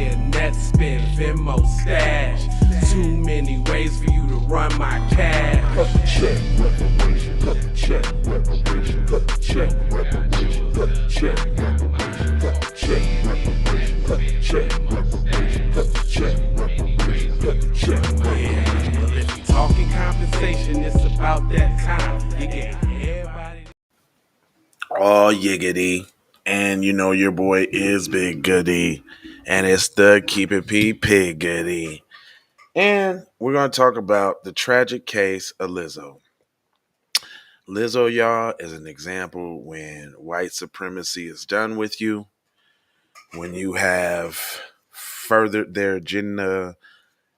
Wire, net spin, Venmo stash. Too many ways for you to run my cash. Check reparations, check reparations, check reparations, check reparations, check reparations, check reparations, check reparations, check. Yeah, well, if you talking compensation, it's about that time. You get everybody. Oh, yiggity. And you know your boy is Big Goody. And it's the Keep It P Pig Goody. And we're going to talk about the tragic case of Lizzo. Lizzo, y'all, is an example when white supremacy is done with you, when you have furthered their agenda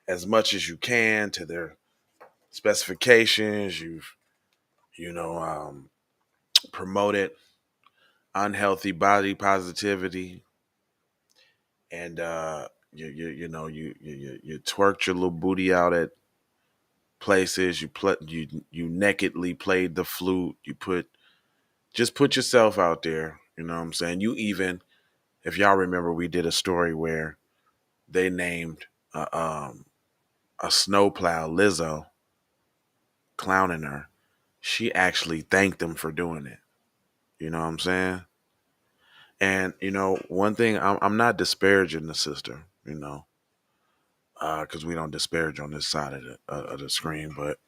as much as you can to their specifications, you've, promoted unhealthy body positivity, and you twerked your little booty out at places. You nakedly played the flute. Put yourself out there. You know what I'm saying? You even, if y'all remember, we did a story where they named a snowplow Lizzo, clowning her. She actually thanked them for doing it. You know what I'm saying? And one thing, I'm not disparaging the sister. Because we don't disparage on this side of the screen, but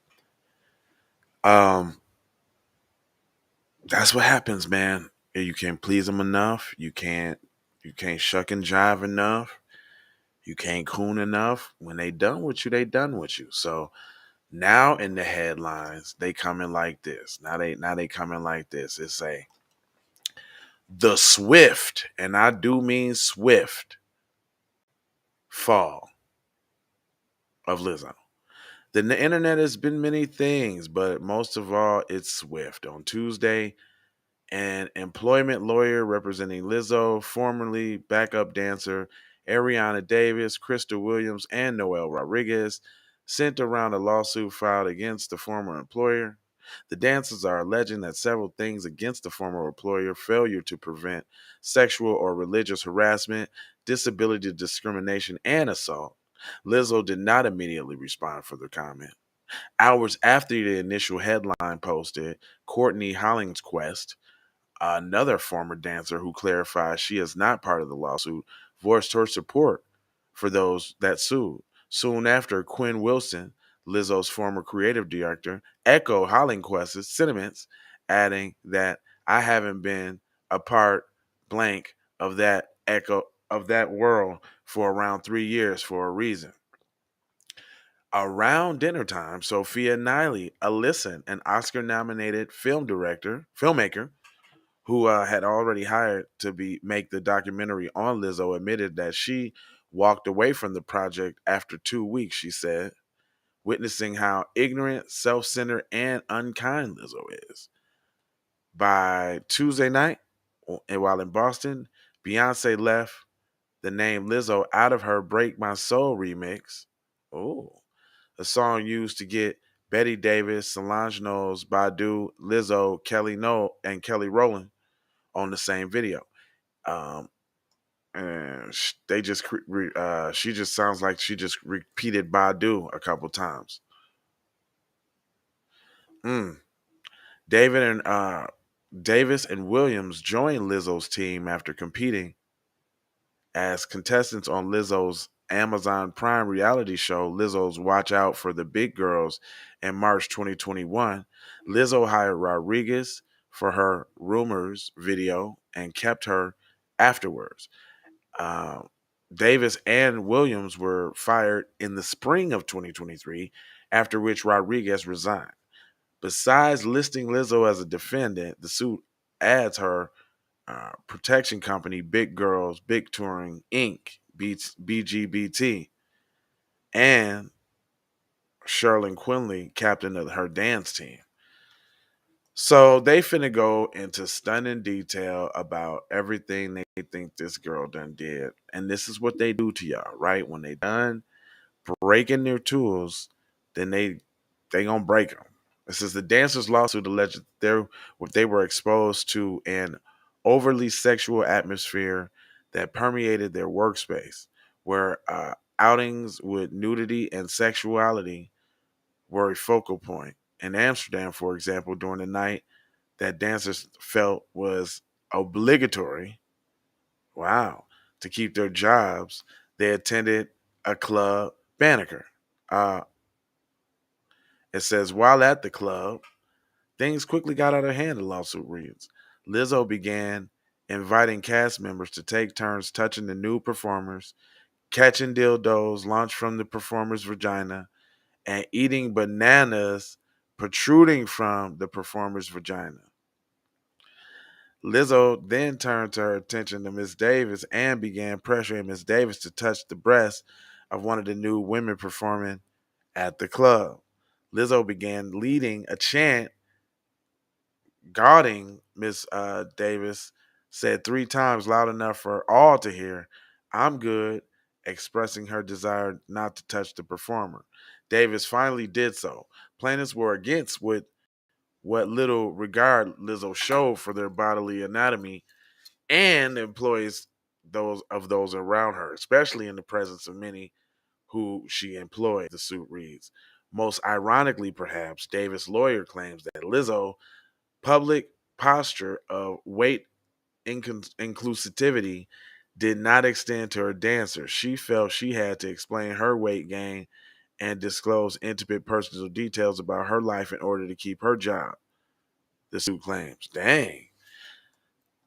um, that's what happens, man. You can't please them enough. You can't shuck and jive enough. You can't coon enough. When they done with you, they done with you. So now in the headlines, they coming like this. Now they coming like this. It's the swift, and I do mean swift, fall of Lizzo. The internet has been many things, but most of all, it's swift. On Tuesday, an employment lawyer representing Lizzo, formerly backup dancer Ariana Davis, Krista Williams, and Noel Rodriguez, sent around a lawsuit filed against the former employer. The dancers are alleging that several things against the former employer: failure to prevent sexual or religious harassment, disability discrimination, and assault. Lizzo did not immediately respond for the comment. Hours after the initial headline posted, Courtney Hollingsquest, another former dancer who clarified she is not part of the lawsuit, voiced her support for those that sued. Soon after, Quinn Wilson, Lizzo's former creative director, echoed Hollingsquest's sentiments, adding that I haven't been a part blank of that world for around 3 years for a reason. Around dinner time, Sophia Niley, an Oscar-nominated filmmaker, who had already hired to make the documentary on Lizzo, admitted that she walked away from the project after 2 weeks. She said, witnessing how ignorant, self-centered, and unkind Lizzo is. By Tuesday night, and while in Boston, Beyonce left the name Lizzo out of her "Break My Soul" remix. Oh, a song used to get Betty Davis, Solange Knowles, Badu, Lizzo, Kelly Rowland on the same video. Um, and she just sounds like she just repeated Badu a couple times. Mm. David and Davis and Williams joined Lizzo's team after competing as contestants on Lizzo's Amazon Prime reality show, Lizzo's Watch Out for the Big Girls, in March 2021. Lizzo hired Rodriguez for her Rumors video and kept her afterwards. Uh, Davis and Williams were fired in the spring of 2023, after which Rodriguez resigned. Besides listing Lizzo as a defendant, the suit adds her protection company, Big Girls Big Touring Inc., BGBT, and Sherlyn Quinley, captain of her dance team. So they finna go into stunning detail about everything they think this girl done did. And this is what they do to y'all, right? When they done breaking their tools, then they gonna break them. This is the dancers' lawsuit alleged they were exposed to an overly sexual atmosphere that permeated their workspace. where outings with nudity and sexuality were a focal point. In Amsterdam, for example, during the night that dancers felt was obligatory, wow, to keep their jobs, they attended a club, Banneker. Uh, it says, while at the club, things quickly got out of hand, the lawsuit reads. Lizzo began inviting cast members to take turns touching the nude performers, catching dildos launched from the performer's vagina, and eating bananas protruding from the performer's vagina. Lizzo then turned her attention to Miss Davis and began pressuring Miss Davis to touch the breast of one of the new women performing at the club. Lizzo began leading a chant guarding Miss Davis, said 3 times loud enough for all to hear, "I'm good," expressing her desire not to touch the performer. Davis finally did so. Plaintiffs were against what little regard Lizzo showed for their bodily anatomy and employees those around her, especially in the presence of many who she employed, the suit reads. Most ironically, perhaps, Davis' lawyer claims that Lizzo public posture of weight inclusivity did not extend to her dancers. She felt she had to explain her weight gain and disclose intimate personal details about her life in order to keep her job, the suit claims. Dang.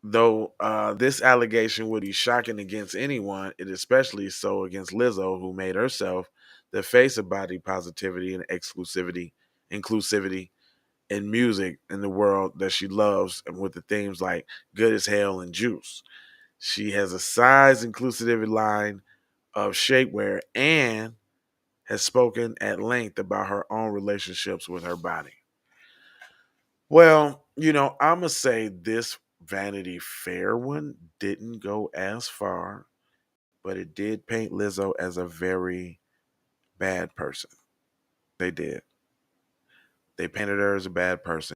Though this allegation would be shocking against anyone, it is especially so against Lizzo, who made herself the face of body positivity and inclusivity in music in the world that she loves, and with the themes like Good as Hell and Juice. She has a size inclusivity line of shapewear and has spoken at length about her own relationships with her body. Well, I'm going to say this Vanity Fair one didn't go as far, but it did paint Lizzo as a very bad person. They did. They painted her as a bad person.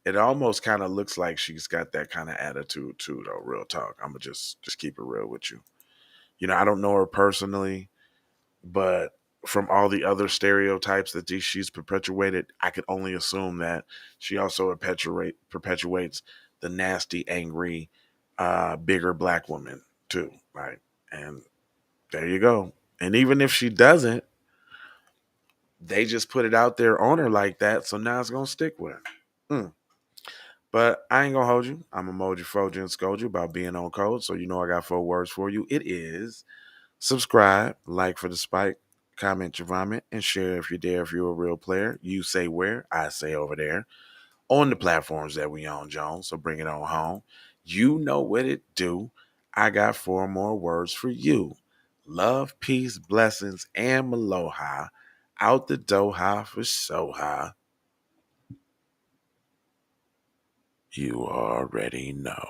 It almost kind of looks like she's got that kind of attitude too, though. Real talk. I'm gonna just keep it real with you. I don't know her personally, but from all the other stereotypes that she's perpetuated, I could only assume that she also perpetuates the nasty, angry, bigger black woman too, right? And there you go. And even if she doesn't, they just put it out there on her like that, so now it's gonna stick with her. But I ain't gonna hold you. I'm emoji, Foji, and scold you about being on code, so I got 4 words for you. It is subscribe, like for the spike, comment your vomit, and share if you dare. If you're a real player, you say where, I say over there on the platforms that we own, Jones. So bring it on home. You know what it do. I got 4 more words for you. Love, peace, blessings, and aloha. Out the doha for soha. You already know.